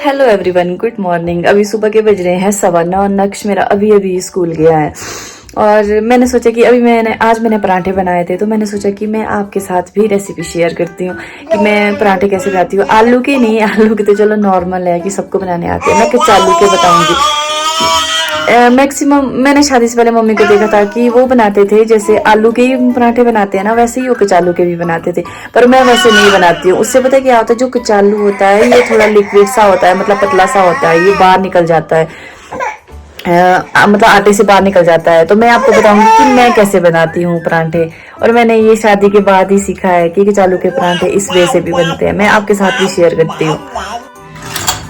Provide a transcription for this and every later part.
Hello everyone, good morning. अभी सुबह के बज रहे हैं 9:15 और नक्श मेरा अभी अभी स्कूल गया है। और मैंने सोचा कि आज मैंने पराठे बनाए थे, तो मैंने सोचा कि मैं आपके साथ भी रेसिपी शेयर करती हूँ कि मैं पराठे कैसे बनाती हूँ। आलू के नहीं, आलू के तो चलो नॉर्मल है कि सबको बनाने आते हैं, मैं कचालू के बताऊंगी। मैक्सिमम मैंने शादी से पहले मम्मी को देखा था कि वो बनाते थे, जैसे आलू के ही पराठे बनाते हैं ना, वैसे ही वो कचालू के भी बनाते थे। पर मैं वैसे नहीं बनाती हूँ। उससे पता है क्या होता है, जो कचालू होता है ये थोड़ा लिक्विड सा होता है, मतलब पतला सा होता है, ये बाहर निकल जाता है, मतलब आटे से बाहर निकल जाता है। तो मैं आपको बताऊंगी कि मैं कैसे बनाती हूँ पराठे। और मैंने ये शादी के बाद ही सीखा है कि कचालू के पराठे इस वे से भी बनते हैं। मैं आपके साथ भी शेयर करती हूँ।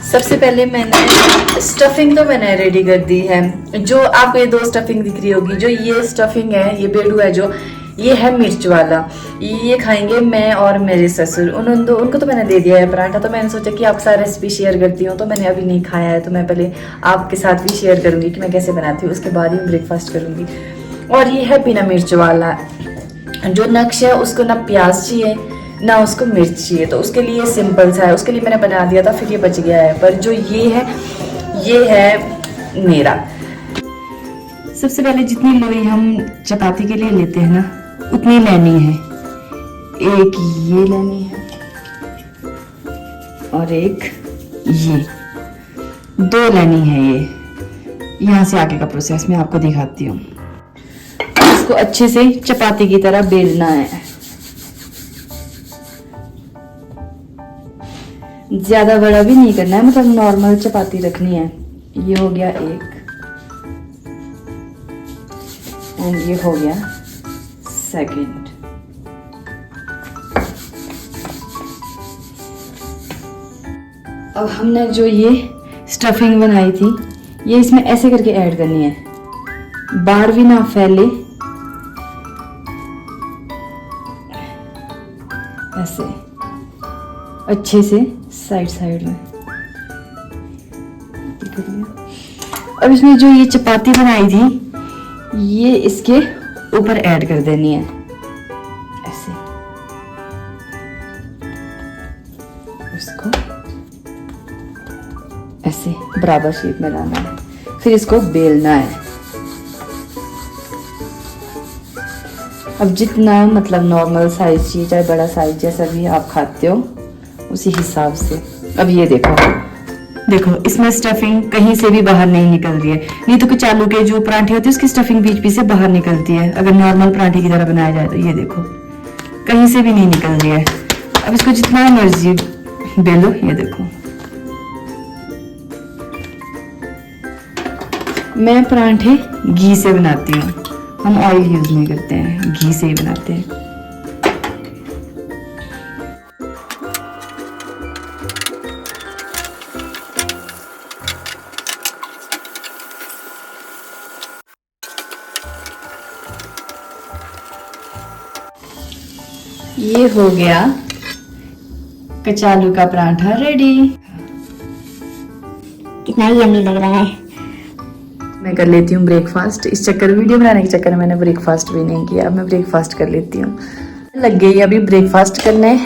सबसे पहले मैंने स्टफिंग तो मैंने रेडी कर दी है। जो आपको ये 2 स्टफिंग दिख रही होगी, जो ये स्टफिंग है, ये बेडू है, जो ये है मिर्च वाला, ये खाएंगे मैं और मेरे ससुर। उनको तो मैंने दे दिया है पराठा। तो मैंने सोचा कि आपके साथ रेसिपी शेयर करती हूँ। तो मैंने अभी नहीं खाया है, तो मैं पहले आपके साथ भी शेयर करूंगी कि मैं कैसे बनाती हूँ, उसके बाद ही ब्रेकफास्ट करूंगी। और ये है बिना मिर्च वाला। जो नक्श है उसको ना प्याज चाहिए ना उसको मिर्च चाहिए, तो उसके लिए सिंपल सा है, उसके लिए मैंने बना दिया था, फिर ये बच गया है। पर जो ये है मेरा। सबसे पहले जितनी लोई हम चपाती के लिए लेते हैं ना, उतनी लेनी है। एक ये लेनी है और एक ये, 2 लेनी है। ये यहाँ से आगे का प्रोसेस मैं आपको दिखाती हूँ। इसको अच्छे से चपाती की तरह बेलना है। ज्यादा बड़ा भी नहीं करना है, मतलब नॉर्मल चपाती रखनी है। ये हो गया एक, एंड ये हो गया सेकंड। अब हमने जो ये स्टफिंग बनाई थी, ये इसमें ऐसे करके ऐड करनी है, बाहर भी ना फैले, ऐसे अच्छे से साइड में। अब इसमें जो ये चपाती बनाई थी, ये इसके ऊपर ऐड कर देनी है, ऐसे। इसको ऐसे बराबर शेप में लाना है, फिर इसको बेलना है। अब जितना मतलब नॉर्मल साइज चाहिए, चाहे बड़ा साइज, जैसा भी आप खाते हो उसी हिसाब से। अब ये देखो इसमें स्टफिंग कहीं से भी बाहर नहीं निकल रही है। नहीं तो कचालू के जो पराठे होते हैं उसकी स्टफिंग बीच बीच से बाहर निकलती है, अगर नॉर्मल पराठे की तरह बनाया जाए तो। ये देखो कहीं से भी नहीं निकल रही है। अब इसको जितना मर्जी बेलो। ये देखो, मैं पराठे घी से बनाती हूँ, हम ऑयल यूज नहीं करते हैं, घी से ही बनाते हैं। ये हो गया कचालू का पराठा रेडी। कितना यम्मी लग रहा है। मैं कर लेती हूँ ब्रेकफास्ट। इस चक्कर वीडियो बनाने के चक्कर में मैंने ब्रेकफास्ट भी नहीं किया। अब मैं ब्रेकफास्ट कर लेती हूँ। लग गई अभी ब्रेकफास्ट करने।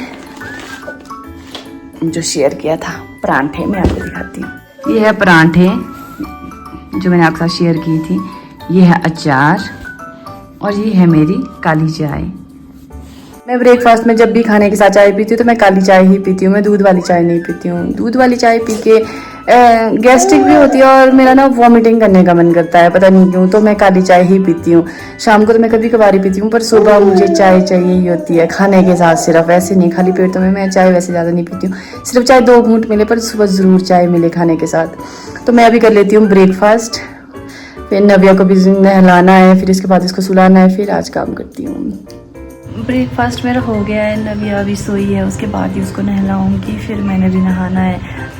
जो शेयर किया था पराठे, मैं आपको दिखाती हूँ। ये है पराठे जो मैंने आपके साथ शेयर की थी, ये है अचार, और ये है मेरी काली चाय। मैं ब्रेकफास्ट में जब भी खाने के साथ चाय पीती हूँ तो मैं काली चाय ही पीती हूँ, मैं दूध वाली चाय नहीं पीती हूँ। दूध वाली चाय पी के गैस्ट्रिक भी होती है और मेरा ना वॉमिटिंग करने का मन करता है, पता नहीं क्यों। तो मैं काली चाय ही पीती हूँ। शाम को तो मैं कभी कभार ही पीती हूँ, पर सुबह मुझे चाय चाहिए ही होती है खाने के साथ। सिर्फ ऐसे नहीं, खाली पेट तो मैं चाय वैसे ज़्यादा नहीं पीती हूँ। सिर्फ चाय 2 घूंट मिले, पर सुबह ज़रूर चाय मिले खाने के साथ। तो मैं अभी कर लेती हूँ ब्रेकफास्ट, फिर नव्या को भी नहलाना है, फिर इसके बाद इसको सुलाना है, फिर आज काम करती हूँ। ब्रेकफास्ट मेरा हो गया है, नव्या अभी सोई है, उसके बाद ही उसको नहलाऊंगी, फिर मैंने भी नहाना है।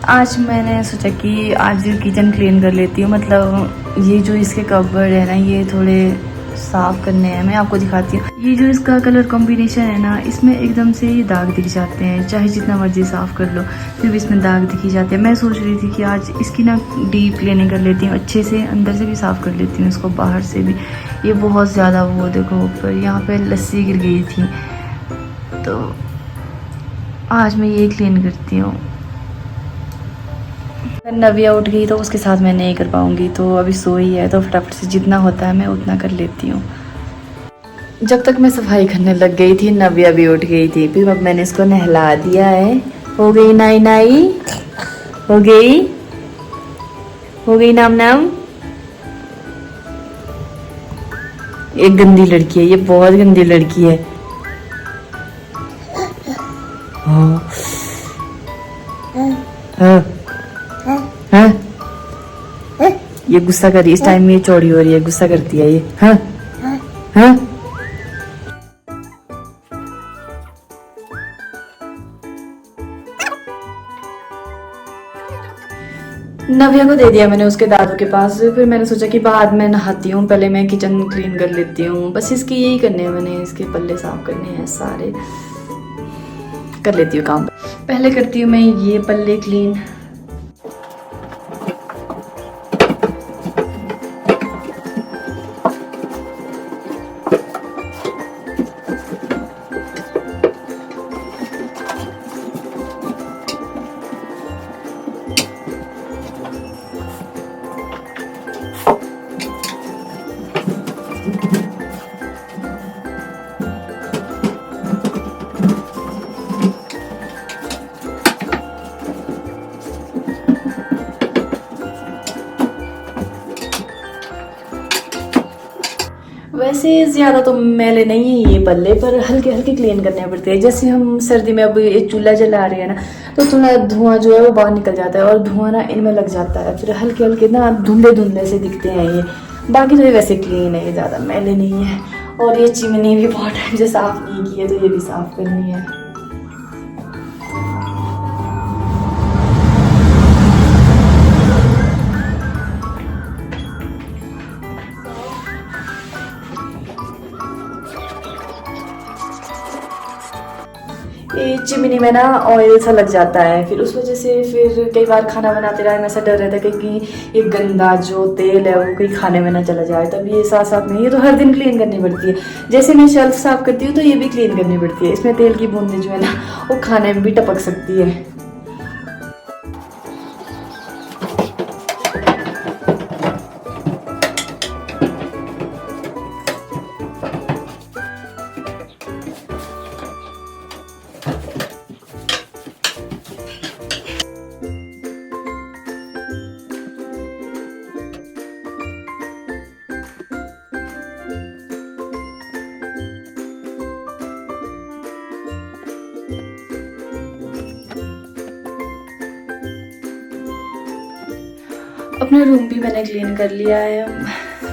आज मैंने सोचा कि आज किचन क्लीन कर लेती हूँ, मतलब ये जो इसके कपबोर्ड है ना, ये थोड़े साफ करने हैं। मैं आपको दिखाती हूँ। ये जो इसका कलर कॉम्बिनेशन है ना, इसमें एकदम से ये दाग दिख जाते हैं, चाहे जितना मर्जी साफ कर लो फिर भी इसमें दाग दिख ही जाते हैं। मैं सोच रही थी कि आज इसकी ना डीप क्लीनिंग कर लेती हूँ, अच्छे से अंदर से भी साफ कर लेती हूँ इसको, बाहर से भी। ये बहुत ज़्यादा, वो देखो ऊपर यहाँ पे लस्सी गिर गई थी, तो आज मैं ये क्लीन करती हूँ। नव्या उठ गई तो उसके साथ मैं नहीं कर पाऊंगी, तो अभी सोई है तो फटाफट से जितना होता है मैं उतना कर लेती हूँ। जब तक मैं सफाई करने लग गई थी नव्या भी उठ गई थी। फिर अब मैंने इसको नहला दिया है। हो गई नाई नाई, हो गई, हो गई नाम नाम। एक गंदी लड़की है ये, बहुत गंदी लड़की है। हाँ हाँ हाँ, ये गुस्सा कर रही है इस टाइम में, ये चौड़ी हो रही है, गुस्सा करती है ये। हाँ हाँ, नव्या को दे दिया मैंने उसके दादू के पास। फिर मैंने सोचा कि बाद में नहाती हूँ, पहले मैं किचन क्लीन कर लेती हूँ। बस इसकी यही करने हैं, मैंने इसके पल्ले साफ करने हैं सारे, कर लेती हूँ काम। पहले करती हूँ मैं ये पल्ले क्लीन। वैसे ज़्यादा तो मैले नहीं है ये पल्ले, पर हल्के हल्के क्लीन करने पड़ते हैं। जैसे हम सर्दी में अब ये चूल्हा जला रहे हैं ना, तो थोड़ा धुआं जो है वो बाहर निकल जाता है और धुआं ना इनमें लग जाता है, फिर हल्के हल्के ना धुंधले धुंधले से दिखते हैं ये। बाकी तो ये वैसे क्लीन है, ये ज़्यादा मैले नहीं है। और ये चिमनी भी बहुत टाइम से साफ़ नहीं की है, तो ये भी साफ़ करनी है। ये चिमनी में ना ऑयल सा लग जाता है, फिर उस वजह से फिर कई बार खाना बनाते रहे ऐसा डर रहता है कि ये गंदा जो तेल है वो कहीं खाने में ना चला जाए। तब ये साथ साथ में ये तो हर दिन क्लीन करनी पड़ती है। जैसे मैं शेल्फ साफ करती हूँ तो ये भी क्लीन करनी पड़ती है। इसमें तेल की बूंदें जो है ना वो खाने में भी टपक सकती है। अपना रूम भी मैंने क्लीन कर लिया है।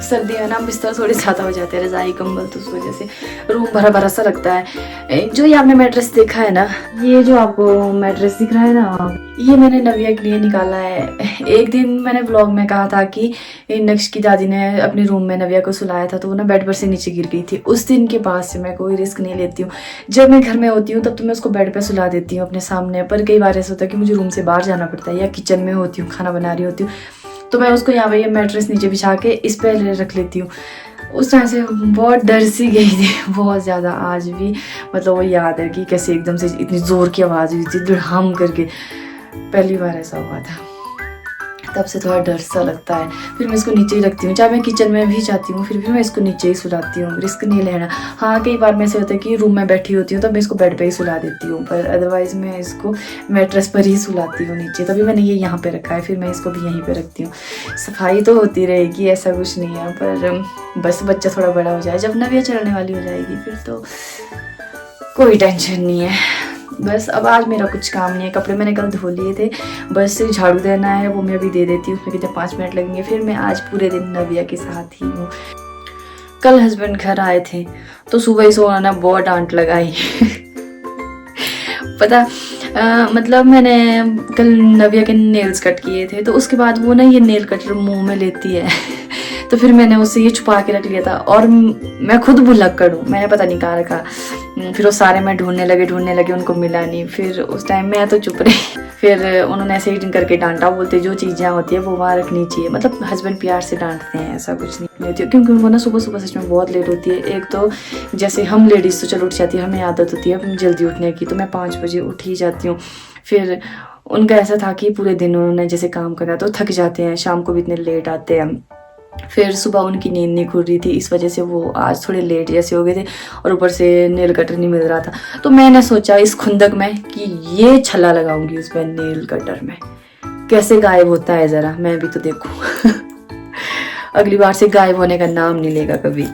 सर्दी में ना बिस्तर थोड़े ज़्यादा हो जाते हैं, रज़ाई कंबल, तो उस वजह से रूम भरा भरा सा लगता है। जो ये आपने मैट्रेस देखा है ना, ये जो आपको मैट्रेस दिख रहा है ना, ये मैंने नव्या के लिए निकाला है। एक दिन मैंने व्लॉग में कहा था कि नक्श की दादी ने अपने रूम में नव्या को सुलाया था, तो वो ना बेड पर से नीचे गिर गई थी। उस दिन के बाद से मैं कोई रिस्क नहीं लेती हूँ। जब मैं घर में होती हूँ तब तो मैं उसको बेड पर सुला देती हूँ अपने सामने, पर कई बार ऐसा होता है कि मुझे रूम से बाहर जाना पड़ता है या किचन में होती हूँ, खाना बना रही होती हूँ, तो मैं उसको यहाँ पे ये मैट्रेस नीचे बिछा के इस पर रख लेती हूँ। उस टाइम से बहुत डर सी गई थी, बहुत ज़्यादा। आज भी मतलब वो याद है कि कैसे एकदम से इतनी ज़ोर की आवाज़ हुई थी, धड़ाम करके। पहली बार ऐसा हुआ था, तब से थोड़ा डर सा लगता है। फिर मैं इसको नीचे ही रखती हूँ, चाहे मैं किचन में भी जाती हूँ फिर भी मैं इसको नीचे ही सुलाती हूँ, रिस्क नहीं लेना। हाँ, कई बार में ऐसे होता है कि रूम में बैठी होती हूँ तब मैं इसको बेड पे ही सुला देती हूँ, पर अदरवाइज़ मैं इसको मैट्रेस पर ही सुलाती हूँ नीचे। तभी मैंने ये यहाँ पे रखा है, फिर मैं इसको भी यहीं पर रखती हूँ। सफाई तो होती रहेगी, ऐसा कुछ नहीं है, पर बस बच्चा थोड़ा बड़ा हो जाए, जब नव्या चलने वाली हो जाएगी फिर तो कोई टेंशन नहीं है। बस अब आज मेरा कुछ काम नहीं है। कपड़े मैंने कल धो लिए थे, बस झाड़ू देना है, वो मैं अभी दे देती हूँ, उसमें कितने 5 मिनट लगेंगे। फिर मैं आज पूरे दिन नव्या के साथ ही हूँ। कल हस्बैंड घर आए थे तो सुबह ही सोना ना बहुत डांट लगाई पता मतलब मैंने कल नव्या के नेल्स कट किए थे, तो उसके बाद वो ना ये नेल कटर मुंह में लेती है तो फिर मैंने उससे ये छुपा के रख लिया था, और मैं खुद भुलक्कड़ हूँ, मैंने पता नहीं कहाँ रखा। फिर वो सारे मैं ढूंढने लगे, उनको मिला नहीं। फिर उस टाइम मैं तो चुप रही। फिर उन्होंने ऐसे ही करके डांटा, बोलते जो चीज़ें होती है वो वहाँ रखनी चाहिए। मतलब हस्बैंड प्यार से डांटते हैं, ऐसा कुछ नहीं होती है, क्योंकि उनको ना सुबह सुबह सच में बहुत लेट होती है। एक तो जैसे हम लेडीज़ तो चलो उठ जाती है, हमें आदत होती है जल्दी उठने की, तो मैं 5 बजे उठ ही जाती हूँ। फिर उनका ऐसा था कि पूरे दिन उन्होंने जैसे काम करना तो थक जाते हैं, शाम को भी इतने लेट आते हैं, फिर सुबह उनकी नींद नहीं खुल रही थी, इस वजह से वो आज थोड़े लेट जैसे हो गए थे और ऊपर से नेल कटर नहीं मिल रहा था। तो मैंने सोचा इस खुंदक में कि ये छल्ला लगाऊंगी उसमें नेल कटर में, कैसे गायब होता है ज़रा मैं भी तो देखूं। अगली बार से गायब होने का नाम नहीं लेगा कभी,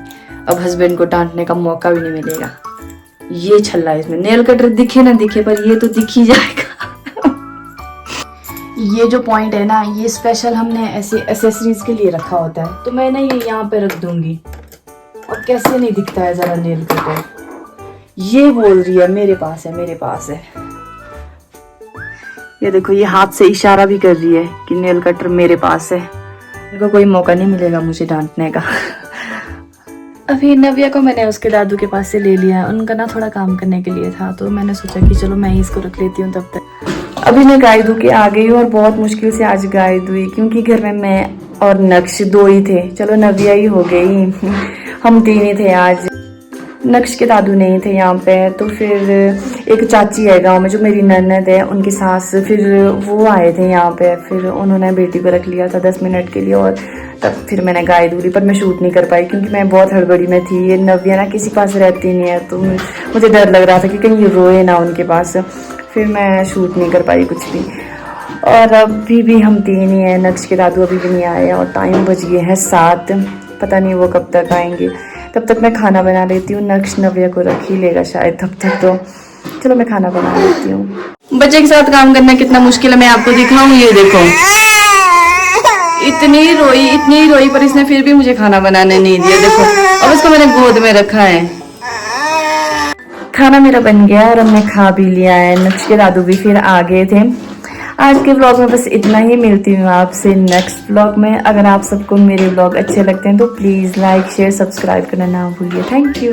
अब हस्बैंड को डांटने का मौका भी नहीं मिलेगा। ये छल्ला है इसमें, नेल कटर दिखे ना दिखे पर ये तो दिख ही जाएगा। ये जो पॉइंट है ना, ये स्पेशल हमने ऐसे एसेसरीज के लिए रखा होता है, तो मैं ना ये यहाँ पे रख दूंगी। और कैसे नहीं दिखता है जरा नेल कटर, ये बोल रही है मेरे पास है मेरे पास है। ये देखो ये हाथ से इशारा भी कर रही है कि नेल कटर मेरे पास है, इनको कोई मौका नहीं मिलेगा मुझे डांटने का। अभी नव्या को मैंने उसके दादू के पास से ले लिया है, उनका ना थोड़ा काम करने के लिए था, तो मैंने सोचा कि चलो मैं ही इसको रख लेती हूँ तब तक। अभी मैं गाय धो के आ गई हूँ और बहुत मुश्किल से आज गाय धोई, क्योंकि घर में मैं और नक्श दो ही थे, चलो नव्या ही हो गई, हम तीन ही थे आज। नक्श के दादू नहीं थे यहाँ पे, तो फिर एक चाची है गांव में जो मेरी ननद है, उनकी सास, फिर वो आए थे यहाँ पे, फिर उन्होंने बेटी को रख लिया था 10 मिनट के लिए और तब फिर मैंने गाय धो ली। पर मैं शूट नहीं कर पाई क्योंकि मैं बहुत हड़बड़ी में थी। ये नव्या ना किसी पास रहती नहीं है, तो मुझे डर लग रहा था कि कहीं रोए ना उनके पास, फिर मैं शूट नहीं कर पाई कुछ भी। और अभी भी हम तीन ही हैं, नक्श के दादू अभी भी नहीं आए और टाइम बज गए हैं 7, पता नहीं वो कब तक आएंगे। तब तक मैं खाना बना लेती हूँ, नक्श नव्या को रख ही लेगा शायद तब तक, तो चलो मैं खाना बना लेती हूँ। बच्चे के साथ काम करना कितना मुश्किल है मैं आपको दिखाऊं, ये देखो इतनी रोई पर इसने फिर भी मुझे खाना बनाने नहीं दिया। देखो अब इसको मैंने गोद में रखा है। खाना मेरा बन गया और हमने खा भी लिया है, नक्श के दादू भी फिर आ गए थे। आज के व्लॉग में बस इतना ही, मिलती हूँ आपसे नेक्स्ट व्लॉग में। अगर आप सबको मेरे व्लॉग अच्छे लगते हैं तो प्लीज़ लाइक शेयर सब्सक्राइब करना ना भूलिए। Thank you.